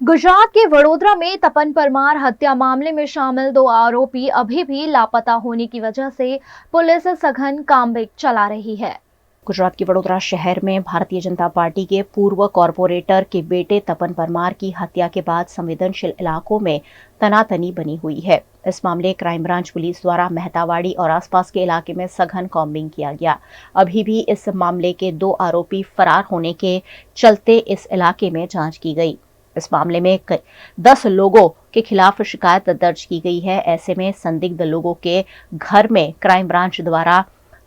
गुजरात के वडोदरा में तपन परमार हत्या मामले में शामिल 2 आरोपी अभी भी लापता होने की वजह से पुलिस सघन छानबीन चला रही है। गुजरात के वडोदरा शहर में भारतीय जनता पार्टी के पूर्व कॉरपोरेटर के बेटे तपन परमार की हत्या के बाद संवेदनशील इलाकों में तनातनी बनी हुई है। इस मामले क्राइम ब्रांच पुलिस द्वारा मेहतावाड़ी और आसपास के इलाके में सघन कॉम्बिंग किया गया। अभी भी इस मामले के 2 आरोपी फरार होने के चलते इस इलाके में जांच की गई। इस मामले में 10 लोगों के खिलाफ शिकायत दर्ज की गई है। ऐसे में संदिग्ध लोगों के घर में क्राइम ब्रांच द्वारा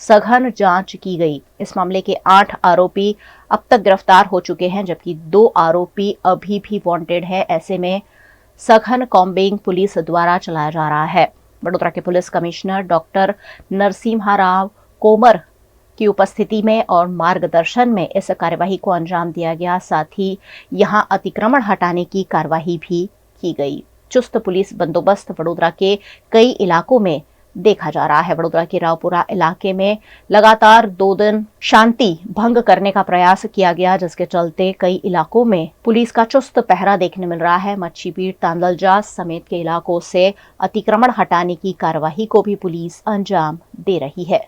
सघन जांच की गई। इस मामले के 8 आरोपी अब तक गिरफ्तार हो चुके हैं, जबकि 2 आरोपी अभी भी वांटेड है। ऐसे में सघन कॉम्बिंग पुलिस द्वारा चलाया जा रहा है। वडोदरा के police commissioner doctor Narasimha Rao कोमर की उपस्थिति में और मार्गदर्शन में इस कार्यवाही को अंजाम दिया गया। साथ ही यहां अतिक्रमण हटाने की कार्यवाही भी की गई। चुस्त पुलिस बंदोबस्त वडोदरा के कई इलाकों में देखा जा रहा है। वडोदरा के रावपुरा इलाके में लगातार 2 दिन शांति भंग करने का प्रयास किया गया, जिसके चलते कई इलाकों में पुलिस का चुस्त पहरा देखने मिल रहा है। मच्छीपीट, तांदलजा समेत के इलाकों से अतिक्रमण हटाने की कार्यवाही को भी पुलिस अंजाम दे रही है।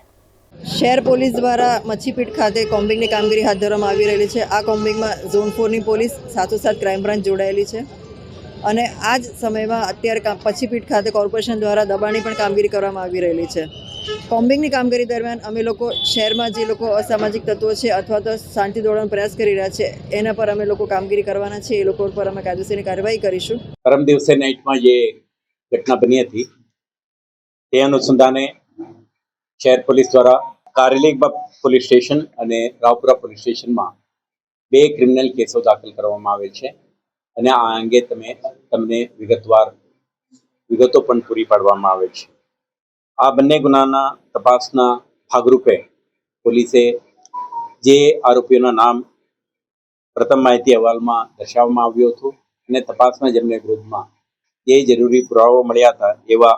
शहर पोलीस द्वारा मच्छीपीठ खाते કોમ્બિંગની કામગીરી હાથ ધરવામાં આવી રહેલી છે। આ કોમ્બિંગમાં ઝોન 4ની પોલીસ સાથોસાથ ક્રાઇમ બ્રાન્ચ જોડાયેલી છે અને આ જ સમયમાં અત્યારે મચ્છીપીઠ ખાતે કોર્પોરેશન દ્વારા દબાણની પણ કામગીરી કરવામાં આવી રહેલી છે। કોમ્બિંગની કામગીરી દરમિયાન અમે લોકો શહેરમાં જે લોકો અસામાજિક તત્વો છે અથવા તો શાંતિ દોડવાનો પ્રયાસ કરી રહ્યા છે એના પર અમે લોકો કામગીરી કરવાના છે। એ લોકો પર અમે કાયદેસરની કાર્યવાહી કરીશું। પરમ દિવસે નાઇટમાં જે ઘટના બની હતી તે અનુસંધાને શહેર પોલીસ દ્વારા કારેલીબાગ પોલીસ સ્ટેશન અને રાવપુરા પોલીસ સ્ટેશનમાં 2 ક્રિમિનલ કેસો દાખલ કરવામાં આવેલ છે અને આ અંગે તમને વિગતવાર વિગતો પણ પૂરી પાડવામાં આવે છે। આ બંને ગુનાના તપાસના ભાગરૂપે પોલીસે જે આરોપીઓના નામ પ્રથમ માહિતી અહેવાલમાં દર્શાવવામાં આવ્યું હતું અને તપાસમાં જેમને વિરુદ્ધમાં જે જરૂરી પુરાવા મળ્યા હતા એવા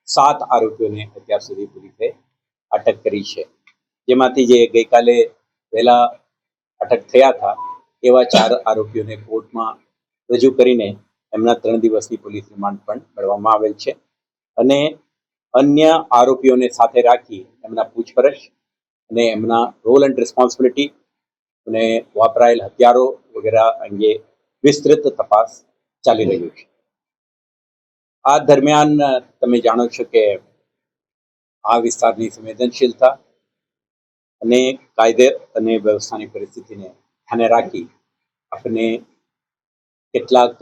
7 આરોપીઓને અત્યાર સુધી પોલીસે અટક કરી છે, જેમાંથી જે ગઈકાલે વહેલા અટક થયા હતા એવા 4 આરોપીઓને કોર્ટમાં રજૂ કરીને એમના 3 દિવસની પોલીસ રિમાન્ડ પણ મેળવવામાં આવેલ છે અને અન્ય આરોપીઓને સાથે રાખી એમના પૂછપરછ અને એમના રોલ એન્ડ રિસ્પોન્સિબિલિટી અને વાપરાયેલ હથિયારો વગેરે અંગે વિસ્તૃત તપાસ ચાલી રહ્યું છે। આ દરમિયાન તમે જાણો છો કે આ વિસ્તારની સંવેદનશીલતા અને કાયદે અને વ્યવસ્થાની પરિસ્થિતિને ધ્યાને રાખી આપણે કેટલાક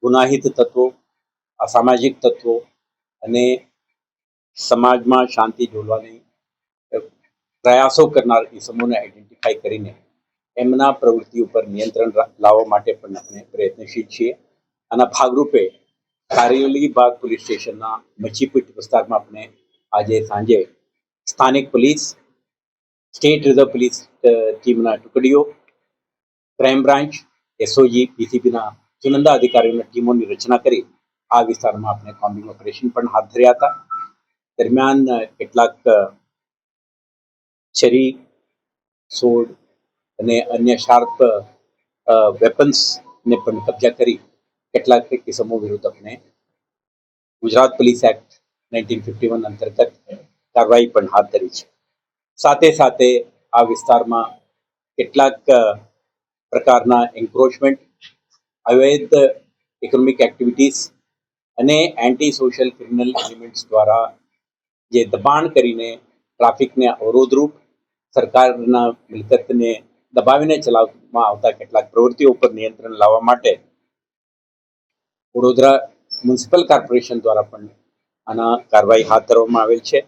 ગુનાહિત તત્વો, અસામાજિક તત્વો અને સમાજમાં શાંતિ ડોલવાની પ્રયાસો કરનાર ઇસમોને આઈડેન્ટિફાઈ કરીને એમના પ્રવૃત્તિ ઉપર નિયંત્રણ લાવવા માટે પણ આપણે પ્રયત્નશીલ છીએ। આના ભાગરૂપે કારેલીબાગ પોલીસ સ્ટેશનના મચ્છીપીટ વિસ્તારમાં આપણે આજે સાંજે સ્થાનિક પોલીસ, સ્ટેટ રિઝર્વ પોલીસ ટીમના ટુકડીઓ, ક્રાઇમ બ્રાન્ચ, એસઓજી, પીસીબીના ચુનંદા અધિકારીઓની ટીમોની રચના કરી આ વિસ્તારમાં આપણે કોમ્બિંગ ઓપરેશન પણ હાથ ધર્યા હતા। દરમિયાન કેટલાક છરી, સોડ અને અન્ય શાર્પ વેપન્સને પણ કબજા કરી કેટલાક કિસ્સાઓ વિરુદ્ધ આપણે ગુજરાત પોલીસ એક્ટ 1951 અંતર્ગત કાર્યવાહી પણ હાથ ધરી છે। સાથે સાથે આ વિસ્તારમાં કેટલાક પ્રકારના એન્ક્રોચમેન્ટ, અવૈધ ઇકોનોમિક એક્ટિવિટીઝ અને એન્ટી સોશિયલ ક્રિમિનલ એલિમેન્ટ્સ દ્વારા જે દબાણ કરીને ટ્રાફિકને અવરોધરૂપ સરકારના મિલકતને દબાવીને ચલાવવામાં આવતા કેટલાક પ્રવૃત્તિઓ પર નિયંત્રણ લાવવા માટે વડોદરા મ્યુનિસિપલ કોર્પોરેશન દ્વારા પણ આના કાર્યવાહી હાથ ધરવામાં આવેલ છે।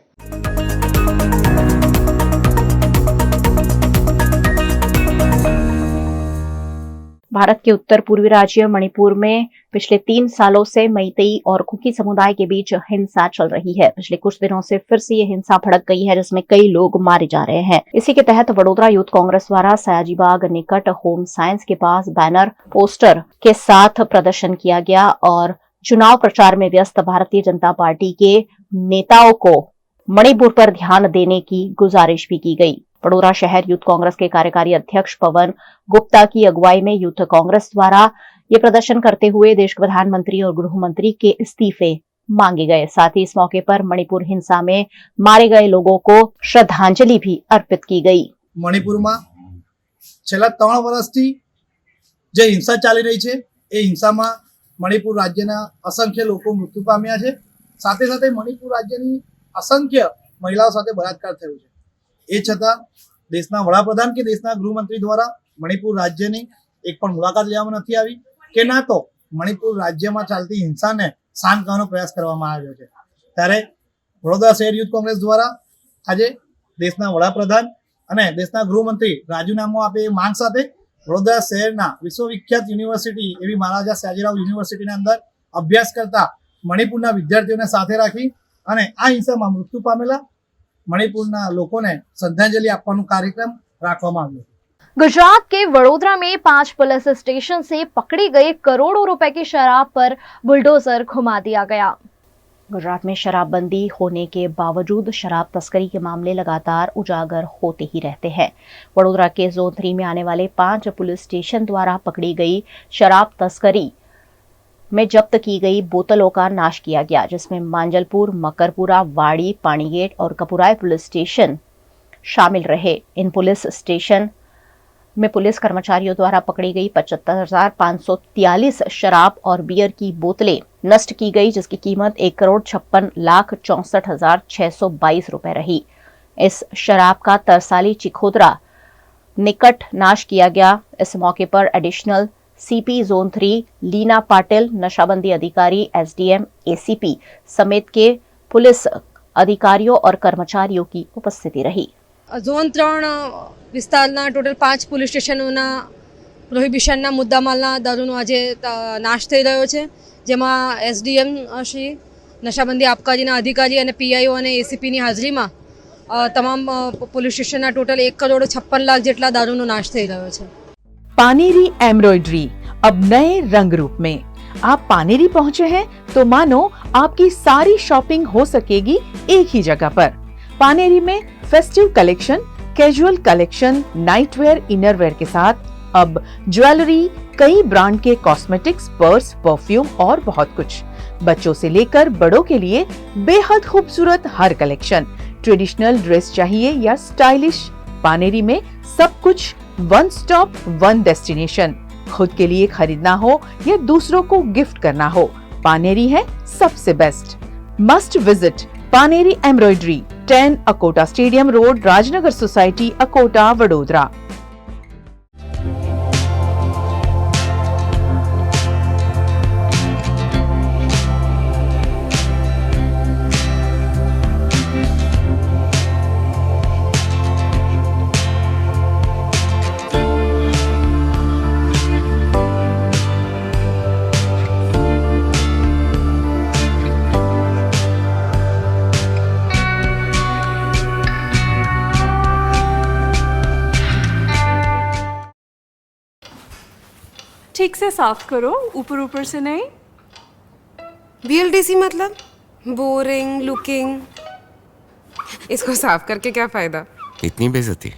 भारत के उत्तर पूर्वी राज्य मणिपुर में पिछले 3 सालों से मैतेई और कुकी समुदाय के बीच हिंसा चल रही है। पिछले कुछ दिनों से फिर से ये हिंसा भड़क गई है, जिसमें कई लोग मारे जा रहे हैं। इसी के तहत वडोदरा यूथ कांग्रेस द्वारा सयाजीबाग निकट होम साइंस के पास बैनर पोस्टर के साथ प्रदर्शन किया गया और चुनाव प्रचार में व्यस्त भारतीय जनता पार्टी के नेताओं को मणिपुर पर ध्यान देने की गुजारिश भी की गई। वडोदरा शहर यूथ कांग्रेस के कार्यकारी अध्यक्ष पवन गुप्ता की अगुवाई में यूथ कांग्रेस द्वारा ये प्रदर्शन करते हुए देश के प्रधानमंत्री और गृह मंत्री के इस्तीफे मांगे गए। साथ ही इस मौके पर मणिपुर हिंसा में मारे गए लोगों को श्रद्धांजलि भी अर्पित की गई। મણિપુરમાં છેલ્લા 3 વર્ષથી જે હિંસા ચાલી રહી છે એ હિંસામાં મણિપુર રાજ્યના અસંખ્ય લોકો મૃત્યુ પામ્યા છે। સાથે સાથે મણિપુર રાજ્યની અસંખ્ય મહિલાઓ સાથે બળાત્કાર થયો છે। એ છતાં દેશના વડાપ્રધાન કે દેશના ગૃહમંત્રી દ્વારા મણિપુર રાજ્યની એક પણ મુલાકાત લેવામાં નથી આવી કે ના તો મણિપુર રાજ્યમાં ચાલતી હિંસાને શાંત કરવાનો પ્રયાસ કરવામાં આવ્યો છે। ત્યારે વડોદરા શહેર યુથ કોંગ્રેસ દ્વારા આજે દેશના વડાપ્રધાન અને દેશના ગૃહમંત્રી રાજીનામું આપે એ માંગ સાથે વડોદરા શહેરના વિશ્વવિખ્યાત યુનિવર્સિટી એવી મહારાજા સયાજીરાવ યુનિવર્સિટીના અંદર અભ્યાસ કરતા મણિપુરના વિદ્યાર્થીઓને સાથે રાખી અને આ હિંસામાં મૃત્યુ પામેલા મણિપુરના લોકોને શ્રદ્ધાંજલિ આપવાનો કાર્યક્રમ રાખવામાં આવ્યો। गुजरात के वडोदरा में 5 पुलिस स्टेशन से पकड़ी गई करोड़ों रुपए की शराब पर बुलडोजर घुमा दिया गया। गुजरात में शराबबंदी होने के बावजूद शराब तस्करी के मामले लगातार उजागर होते ही रहते हैं। वडोदरा के जोन 3 में आने वाले 5 पुलिस स्टेशन द्वारा पकड़ी गई शराब तस्करी में जब्त की गई बोतलों का नाश किया गया, जिसमें मांजलपुर, मकरपुरा, वाड़ी, पानीगेट और कपुराई पुलिस स्टेशन शामिल रहे। इन पुलिस स्टेशन में पुलिस कर्मचारियों द्वारा पकड़ी गई 75,543 शराब और बियर की बोतलें नष्ट की गई, जिसकी कीमत 1,56,64,622 रुपए रही। इस शराब का तरसाली चिखोदरा निकट नाश किया गया। इस मौके पर additional CP zone 3 Leena Patil, नशाबंदी अधिकारी एसडीएम एसीपी समेत के पुलिस अधिकारियों और कर्मचारियों की उपस्थिति रही। ઝોન 3 વિસ્તારના ટોટલ 5 પોલીસ સ્ટેશનોના પ્રોહિબિશનના મુદ્દામાલના દારૂનો આજે નાશ થઈ રહ્યો છે, જેમાં એસડીએમ શ્રી નશાબંદી આબકારીના અધિકારી અને પીઆઈઓ અને એસીપીની હાજરીમાં તમામ પોલીસ સ્ટેશનના ટોટલ 1,56,00,000 જેટલા દારૂનો નાશ થઈ રહ્યો છે। पानेरी एम्ब्रॉयडरी अब नए रंग रूप में। आप पानेरी पहुंचे हैं तो मानो आपकी सारी शॉपिंग हो सकेगी एक ही जगह पर। पानेरी में festive collection, casual collection, nightwear, innerwear के साथ अब ज्वेलरी, कई ब्रांड के कॉस्मेटिक्स, पर्स, परफ्यूम और बहुत कुछ। बच्चों से लेकर बड़ों के लिए बेहद खूबसूरत हर कलेक्शन। ट्रेडिशनल ड्रेस चाहिए या स्टाइलिश, पानेरी में सब कुछ वन स्टॉप वन डेस्टिनेशन। खुद के लिए खरीदना हो या दूसरों को गिफ्ट करना हो, पानेरी है सबसे best. Must visit Paneri embroidery, 10 Akota stadium road, Rajnagar society, Akota, Vadodara. ठीक से साफ करो, ऊपर ऊपर से नहीं। बीएलडीसी मतलब बोरिंग लुकिंग, इसको साफ करके क्या फायदा? इतनी बेइज्जती।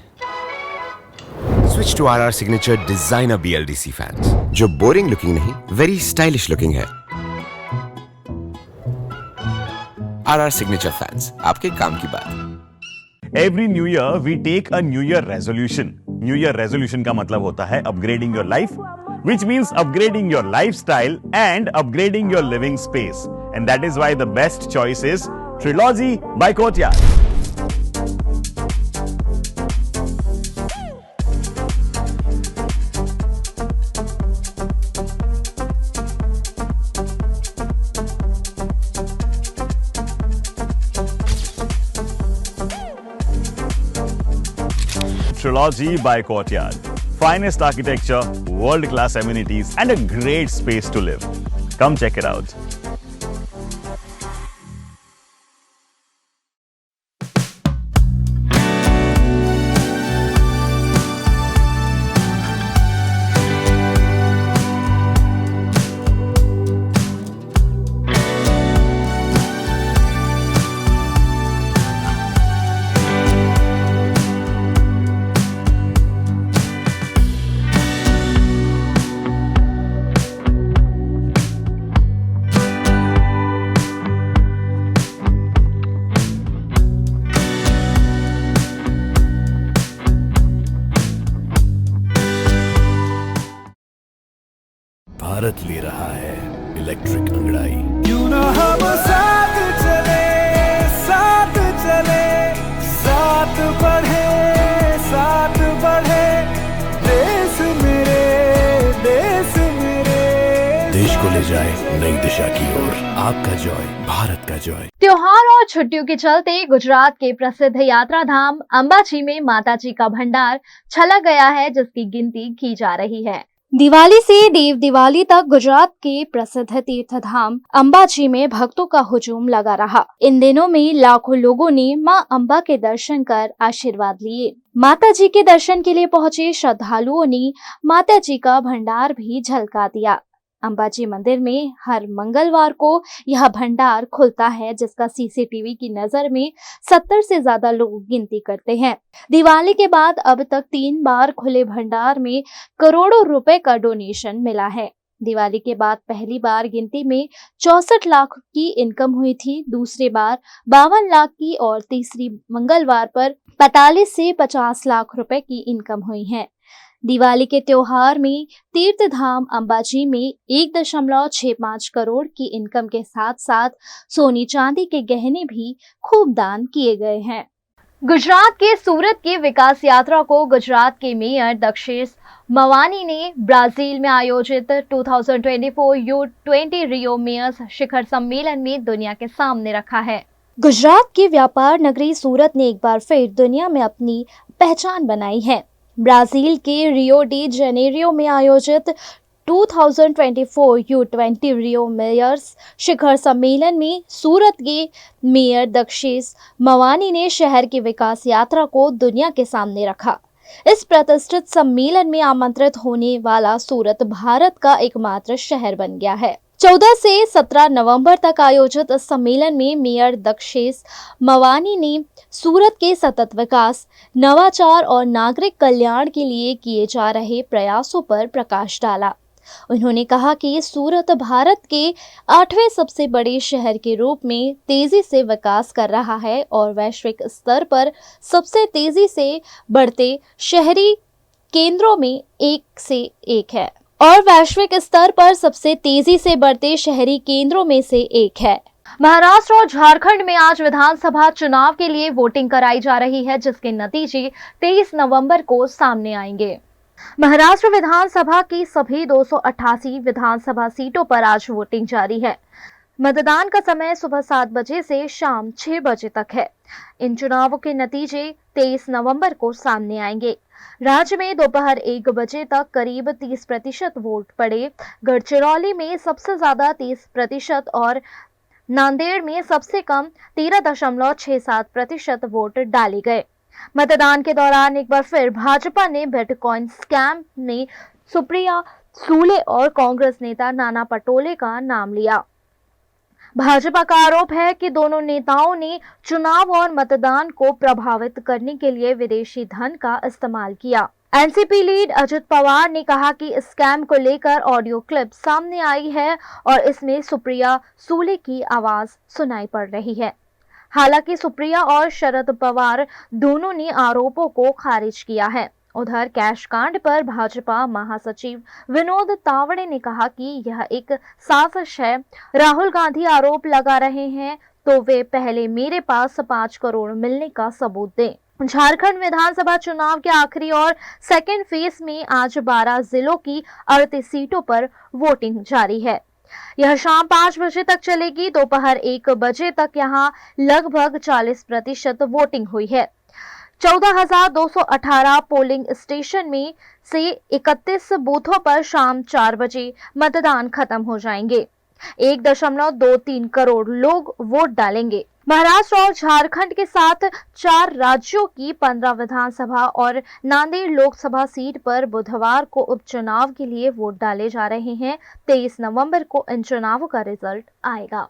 Switch to RR signature designer BLDC fans, जो बोरिंग लुकिंग नहीं, वेरी स्टाइलिश लुकिंग है। आरआर सिग्नेचर फैंस, आपके काम की बात। Every new year we take a new year resolution. New year resolution का मतलब होता है upgrading your life, which means upgrading your lifestyle and upgrading your living space. And that is why the best choice is Trilogy by Courtyard. Trilogy by Courtyard. Finest architecture, world-class amenities, and a great space to live. Come check it out. Bharat ले रहा है electric अंगड़ाई। क्यों ना हम साथ चले, साथ चले, साथ बढ़े, साथ बढ़े, देश मेरे, देश मेरे। देश को ले जाए नई दिशा की ओर। आपका जॉय, भारत का जॉय। त्योहार और छुट्टियों के चलते गुजरात के प्रसिद्ध यात्रा धाम अंबाजी में माताजी का भंडार छलक गया है, जिसकी गिनती की जा रही है। दिवाली से देव दिवाली तक गुजरात के प्रसिद्ध तीर्थ धाम अंबाजी में भक्तों का हुजूम लगा रहा। इन दिनों में लाखों लोगों ने मां अंबा के दर्शन कर आशीर्वाद लिए। माता जी के दर्शन के लिए पहुंचे श्रद्धालुओं ने माता जी का भंडार भी झलका दिया। अंबाजी मंदिर में हर मंगलवार को यह भंडार खुलता है, जिसका सीसीटीवी की नजर में 70 से ज्यादा लोग गिनती करते हैं। दिवाली के बाद अब तक 3 बार खुले भंडार में करोड़ों रुपए का डोनेशन मिला है। दिवाली के बाद पहली बार गिनती में 64 लाख की इनकम हुई थी, दूसरी बार 52 लाख की और तीसरी मंगलवार पर 45 से 50 लाख रुपए की इनकम हुई है। दिवाली के त्योहार में तीर्थ धाम अंबाजी में 1.65 करोड़ की इनकम के साथ साथ सोने चांदी के गहने भी खूब दान किए गए हैं। गुजरात के सूरत की विकास यात्रा को गुजरात के मेयर दक्षेश मवानी ने ब्राजील में आयोजित 2024 U20 रियो मेयर्स शिखर सम्मेलन में दुनिया के सामने रखा है। गुजरात की व्यापार नगरी सूरत ने एक बार फिर दुनिया में अपनी पहचान बनाई है। ब्राजील के रियो डी जेनेरियो में आयोजित 2024 U20 रियो मेयर्स शिखर सम्मेलन में सूरत के मेयर दक्षेश मवानी ने शहर की विकास यात्रा को दुनिया के सामने रखा। इस प्रतिष्ठित सम्मेलन में आमंत्रित होने वाला सूरत भारत का एकमात्र शहर बन गया है। 14 से 17 नवंबर तक आयोजित इस सम्मेलन में मेयर दक्षेश मवानी ने सूरत के सतत विकास, नवाचार और नागरिक कल्याण के लिए किए जा रहे प्रयासों पर प्रकाश डाला। उन्होंने कहा कि सूरत भारत के 8वें सबसे बड़े शहर के रूप में तेजी से विकास कर रहा है और वैश्विक स्तर पर सबसे तेजी से बढ़ते शहरी केंद्रों में एक से एक है महाराष्ट्र और झारखंड में आज विधानसभा चुनाव के लिए वोटिंग कराई जा रही है, जिसके नतीजे 23 नवंबर को सामने आएंगे। महाराष्ट्र विधानसभा की सभी 288 विधानसभा सीटों पर आज वोटिंग जारी है। मतदान का समय सुबह 7 बजे से शाम 6 बजे तक है। इन चुनावों के नतीजे 23 नवंबर को सामने आएंगे। राज्य में दोपहर 1 बजे तक करीब 30% वोट पड़े। गढ़चिरौली में सबसे ज्यादा 30% और नांदेड़ में सबसे कम 13.67% वोट डाले गए। मतदान के दौरान एक बार फिर भाजपा ने बिटकॉइन स्कैम में सुप्रिया सूले और कांग्रेस नेता नाना पटोले का नाम लिया। भाजपा का आरोप है कि दोनों नेताओं ने चुनाव और मतदान को प्रभावित करने के लिए विदेशी धन का इस्तेमाल किया। एनसीपी लीड अजित पवार ने कहा कि इस स्कैम को लेकर ऑडियो क्लिप सामने आई है और इसमें सुप्रिया सूले की आवाज सुनाई पड़ रही है। हालांकि सुप्रिया और शरद पवार दोनों ने आरोपों को खारिज किया है। उधर कैश कांड पर भाजपा महासचिव विनोद तावड़े ने कहा कि यह एक साजिश है। राहुल गांधी आरोप लगा रहे हैं तो वे पहले मेरे पास 5 करोड़ मिलने का सबूत दें। झारखंड विधानसभा चुनाव के आखिरी और सेकेंड फेज में आज 12 जिलों की 38 सीटों पर वोटिंग जारी है। यह शाम 5 बजे तक चलेगी। दोपहर 1 बजे तक यहां लगभग 40% वोटिंग हुई है। 14,218 पोलिंग स्टेशन में से 31 बूथों पर शाम 4 बजे मतदान खत्म हो जाएंगे। 1.23 करोड़ लोग वोट डालेंगे। महाराष्ट्र और झारखंड के साथ 4 राज्यों की 15 विधानसभा और नांदेड़ लोकसभा सीट पर बुधवार को उपचुनाव के लिए वोट डाले जा रहे हैं। 23 नवंबर को इन चुनावों का रिजल्ट आएगा।